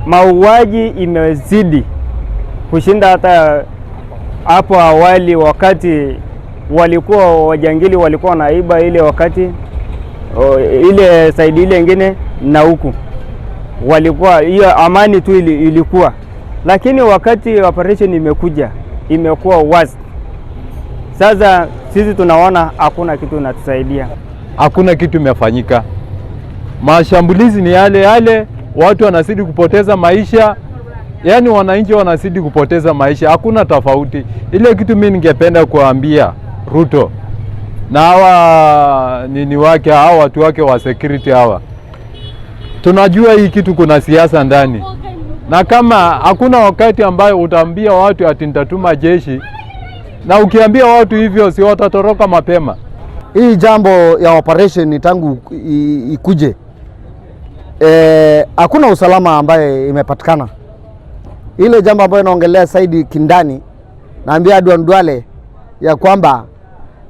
mauaji imezidi kushinda hata hapo awali, wakati walikuwa wajangili walikuwa naiba ile wakati ile saidi ile nyingine na huku walikuwa hiyo amani tu ilikuwa, lakini wakati operation imekuja imekuwa worse. Sasa sisi tunaona hakuna kitu inatusaidia, hakuna kitu imefanyika. Mashambulizi ni yale yale, watu wanazidi kupoteza maisha, yani wananchi wanazidi kupoteza maisha, hakuna tofauti. Ile kitu mimi ningependa kuambia Ruto na hawa nini wake, hawa watu wake wa security hawa, tunajua hii kitu kuna siasa ndani, na kama hakuna wakati ambayo utaambia watu ati nitatuma jeshi, na ukiambia watu hivyo si watatoroka mapema. Hii jambo ya operation tangu ikuje hakuna usalama ambaye imepatikana. Ile jambo ambayo inaongelea Saidi kindani, naambia Duale ya kwamba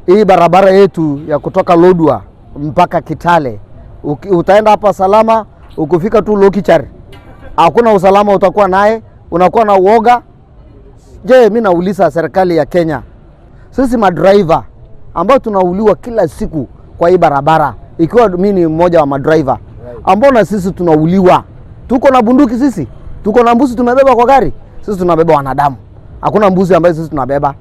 hii barabara yetu ya kutoka Lodwar mpaka Kitale, utaenda hapa salama, ukifika tu Lokichari hakuna usalama utakuwa naye, unakuwa na uoga. Je, mimi nauliza serikali ya Kenya, sisi madriver ambao tunauliwa kila siku kwa hii barabara, ikiwa mimi ni mmoja wa madriver ambao na sisi tunauliwa, tuko na bunduki sisi, tuko na mbuzi tumebeba kwa gari, sisi tunabeba wanadamu, hakuna mbuzi ambaye sisi tunabeba.